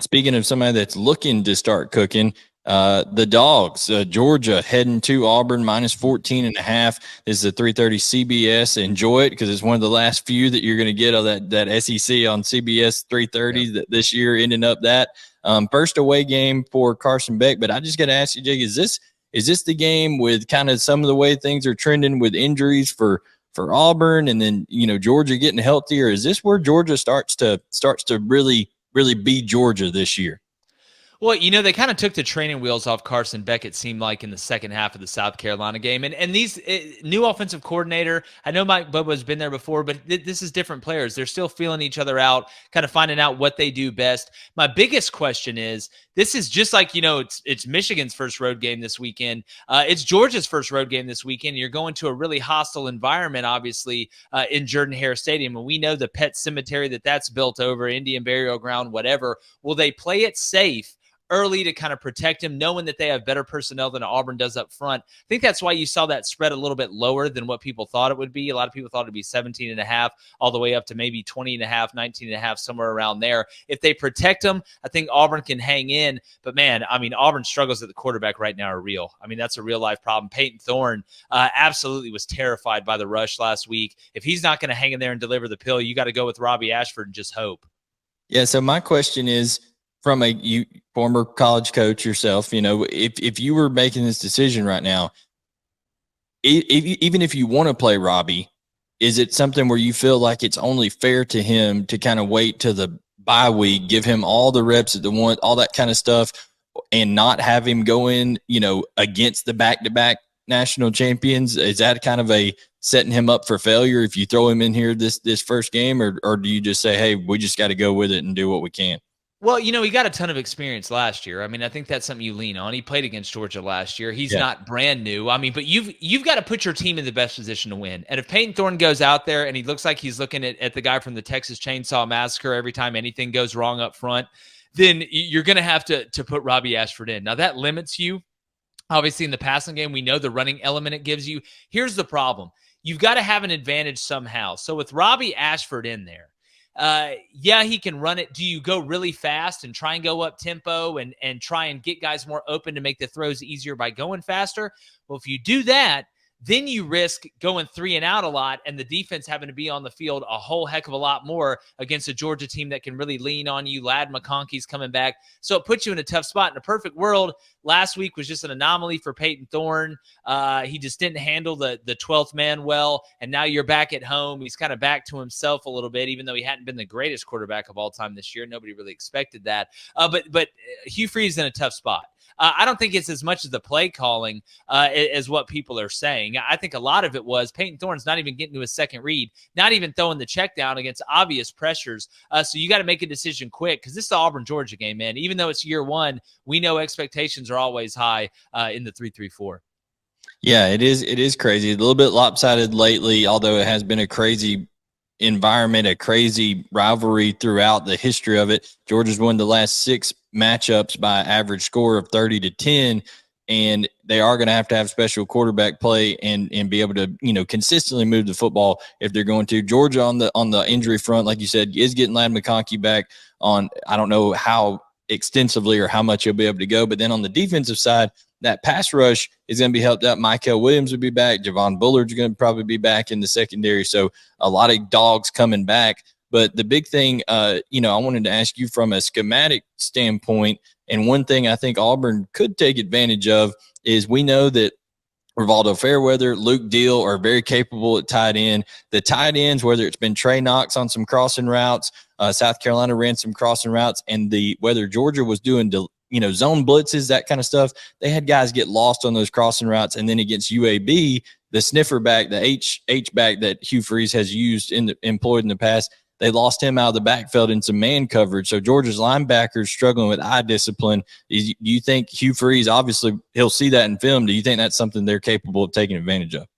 Speaking of somebody that's looking to start cooking, the Dogs, Georgia heading to Auburn minus 14.5. This is a 3:30 CBS. Enjoy it because it's one of the last few that you're going to get of that SEC on CBS 3:30 this year, ending up that first away game for Carson Beck. But I just got to ask you, Jake, is this the game with kind of some of the way things are trending with injuries for Auburn, and then Georgia getting healthier? Is this where Georgia starts to really be Georgia this year? Well, they kind of took the training wheels off Carson Beck, it seemed like, in the second half of the South Carolina game. And these new offensive coordinator, I know Mike Bobo's been there before, but this is different players. They're still feeling each other out, kind of finding out what they do best. My biggest question is, this is just like, it's Michigan's first road game this weekend. It's Georgia's first road game this weekend. You're going to a really hostile environment, obviously, in Jordan-Hare Stadium. And we know the pet cemetery that's built over, Indian burial ground, whatever. Will they play it safe early to kind of protect him, knowing that they have better personnel than Auburn does up front? I think that's why you saw that spread a little bit lower than what people thought it would be. A lot of people thought it'd be 17.5 all the way up to maybe 20.5, 19.5, somewhere around there. If they protect him, I think Auburn can hang in. But man, Auburn struggles at the quarterback right now are real. That's a real life problem. Peyton Thorne absolutely was terrified by the rush last week. If he's not going to hang in there and deliver the pill, you got to go with Robbie Ashford and just hope. Yeah. So my question is, from a former college coach yourself, if you were making this decision right now, even if you want to play Robbie, is it something where you feel like it's only fair to him to kind of wait till the bye week, give him all the reps at the one, all that kind of stuff, and not have him go in, against the back-to-back national champions? Is that kind of a setting him up for failure if you throw him in here this first game, or do you just say, hey, we just got to go with it and do what we can? Well, he got a ton of experience last year. I think that's something you lean on. He played against Georgia last year. He's not brand new. But you've got to put your team in the best position to win. And if Peyton Thorne goes out there and he looks like he's looking at the guy from the Texas Chainsaw Massacre every time anything goes wrong up front, then you're going to have to put Robbie Ashford in. Now, that limits you. Obviously, in the passing game, we know the running element it gives you. Here's the problem. You've got to have an advantage somehow. So with Robbie Ashford in there, he can run it. Do you go really fast and try and go up tempo and try and get guys more open to make the throws easier by going faster? Well, if you do that, then you risk going 3 and out a lot and the defense having to be on the field a whole heck of a lot more against a Georgia team that can really lean on you. Ladd McConkey's coming back. So it puts you in a tough spot. In a perfect world, last week was just an anomaly for Peyton Thorne. He just didn't handle the 12th man well, and now you're back at home. He's kind of back to himself a little bit, even though he hadn't been the greatest quarterback of all time this year. Nobody really expected that. But Hugh Freeze in a tough spot. I don't think it's as much as the play calling as what people are saying. I think a lot of it was Peyton Thorne's not even getting to his second read, not even throwing the check down against obvious pressures. So you got to make a decision quick because this is the Auburn-Georgia game, man. Even though it's year one, we know expectations are always high in the 3-3-4. Yeah, it is. It is crazy. A little bit lopsided lately, although it has been a crazy environment, a crazy rivalry throughout the history of it. Georgia's won the last 6 matchups by average score of 30-10, and they are going to have special quarterback play and be able to consistently move the football if they're going to. Georgia on the injury front, like you said, is getting Ladd McConkey back on. I don't know how extensively or how much he'll be able to go, but then on the defensive side, that pass rush is going to be helped out. Michael Williams will be back. Javon Bullard's going to probably be back in the secondary. So a lot of dogs coming back. But the big thing, I wanted to ask you from a schematic standpoint, and one thing I think Auburn could take advantage of is we know that Rivaldo Fairweather, Luke Deal are very capable at tight end. The tight ends, whether it's been Trey Knox on some crossing routes, South Carolina ran some crossing routes, and whether Georgia was doing zone blitzes, that kind of stuff, they had guys get lost on those crossing routes. And then against UAB, the sniffer back, the H back that Hugh Freeze has employed in the past, they lost him out of the backfield in some man coverage. So Georgia's linebackers struggling with eye discipline. Do you think Hugh Freeze, obviously he'll see that in film, do you think that's something they're capable of taking advantage of?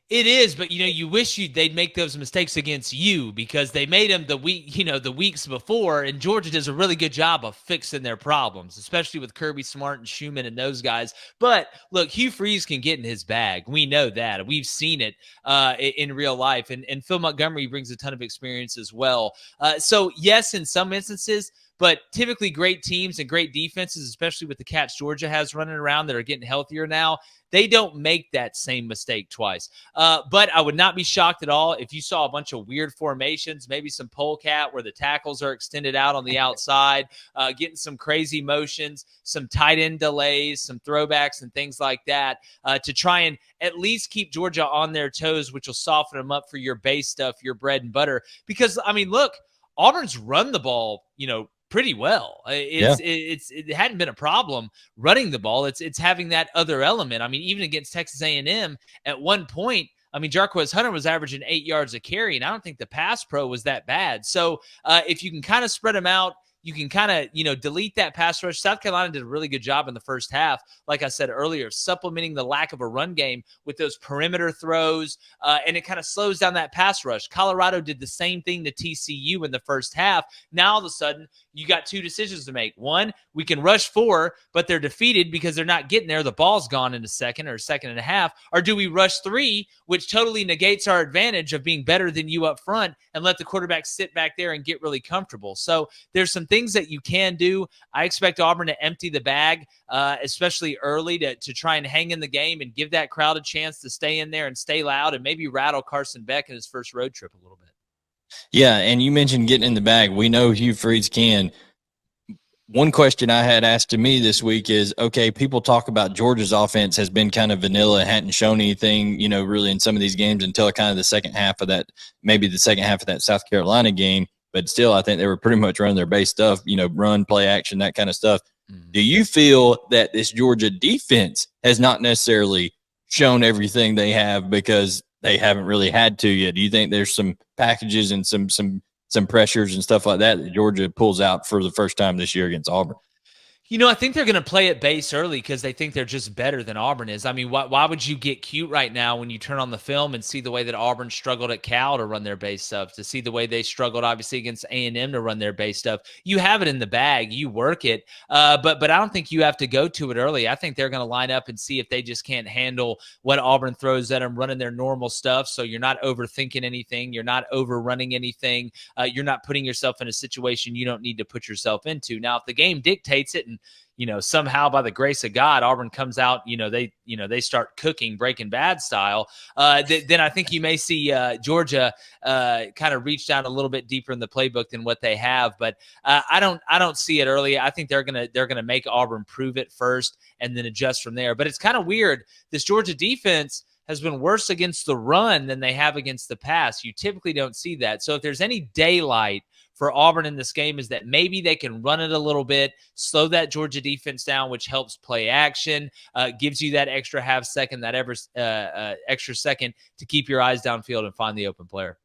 It is, but you wish they'd make those mistakes against you because they made them the weeks before, and Georgia does a really good job of fixing their problems, especially with Kirby Smart and Schumann and those guys. But look, Hugh Freeze can get in his bag. We know that. We've seen it in real life, and Phil Montgomery brings a ton of experience as well. So yes, in some instances, But typically great teams and great defenses, especially with the cats Georgia has running around that are getting healthier now, they don't make that same mistake twice. But I would not be shocked at all if you saw a bunch of weird formations, maybe some polecat where the tackles are extended out on the outside, getting some crazy motions, some tight end delays, some throwbacks and things like that to try and at least keep Georgia on their toes, which will soften them up for your base stuff, your bread and butter. Because, I mean, look, Auburn's run the ball, pretty well. It hadn't been a problem running the ball. It's having that other element. I mean, even against Texas A&M at one point, I mean, Jarquez Hunter was averaging 8 yards a carry, and I don't think the pass pro was that bad. So if you can kind of spread them out, you can kind of, delete that pass rush. South Carolina did a really good job in the first half, like I said earlier, supplementing the lack of a run game with those perimeter throws, and it kind of slows down that pass rush. Colorado did the same thing to TCU in the first half. Now, all of a sudden, you got two decisions to make. One, we can rush 4, but they're defeated because they're not getting there. The ball's gone in a second or a second and a half. Or do we rush 3, which totally negates our advantage of being better than you up front and let the quarterback sit back there and get really comfortable? So there's some things that you can do. I expect Auburn to empty the bag, especially early to try and hang in the game and give that crowd a chance to stay in there and stay loud and maybe rattle Carson Beck in his first road trip a little bit. Yeah, and you mentioned getting in the bag. We know Hugh Freeze can. One question I had asked to me this week is, okay, people talk about Georgia's offense has been kind of vanilla, hadn't shown anything, really in some of these games until kind of the second half of that, maybe the second half of that South Carolina game. But still, I think they were pretty much running their base stuff, run, play action, that kind of stuff. Do you feel that this Georgia defense has not necessarily shown everything they have because they haven't really had to yet? Do you think there's some packages and some pressures and stuff like that Georgia pulls out for the first time this year against Auburn? I think they're going to play it base early because they think they're just better than Auburn is. I mean, why would you get cute right now when you turn on the film and see the way that Auburn struggled at Cal to run their base stuff, to see the way they struggled, obviously, against A&M to run their base stuff? You have it in the bag. You work it. But I don't think you have to go to it early. I think they're going to line up and see if they just can't handle what Auburn throws at them, running their normal stuff. So you're not overthinking anything. You're not overrunning anything. You're not putting yourself in a situation you don't need to put yourself into. Now, if the game dictates it and somehow by the grace of God, Auburn comes out, they start cooking Breaking Bad style, then I think you may see Georgia kind of reach down a little bit deeper in the playbook than what they have. But I don't see it early. I think they're gonna make Auburn prove it first and then adjust from there. But it's kind of weird. This Georgia defense has been worse against the run than they have against the pass. You typically don't see that. So if there's any daylight for Auburn in this game, is that maybe they can run it a little bit, slow that Georgia defense down, which helps play action, gives you that extra half second, that extra second to keep your eyes downfield and find the open player.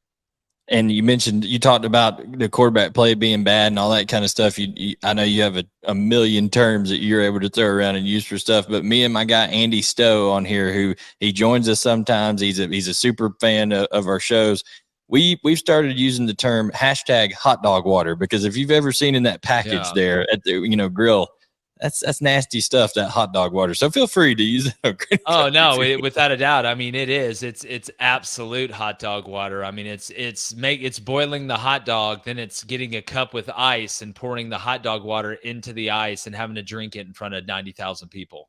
And you talked about the quarterback play being bad and all that kind of stuff. I know you have a million terms that you're able to throw around and use for stuff, but me and my guy Andy Stowe on here, who he joins us sometimes, he's a super fan of our shows. We've started using the term hashtag hot dog water, because if you've ever seen in that package there at the grill, that's nasty stuff, that hot dog water. So feel free to use it. Oh no, without a doubt. I mean, it is. It's absolute hot dog water. I mean, it's boiling the hot dog, then it's getting a cup with ice and pouring the hot dog water into the ice and having to drink it in front of 90,000 people.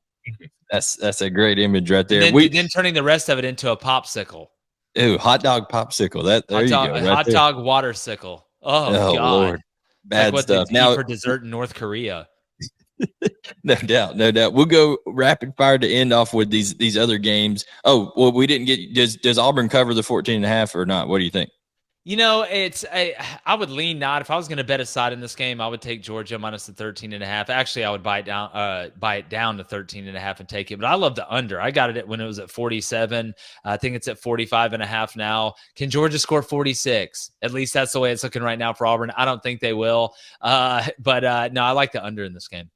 That's a great image right there. Then turning the rest of it into a popsicle. Ooh, hot dog popsicle. Hot dog watersicle. Oh God. Lord. Bad stuff. Now for dessert in North Korea. No doubt. We'll go rapid fire to end off with these other games. Oh, well, we didn't get does Auburn cover the 14.5 or not? What do you think? I would lean not. If I was going to bet a side in this game, I would take Georgia minus the 13.5. Actually, I would buy it down to 13.5 and take it. But I love the under. I got it when it was at 47. I think it's at 45.5 now. Can Georgia score 46? At least that's the way it's looking right now for Auburn. I don't think they will. But no, I like the under in this game.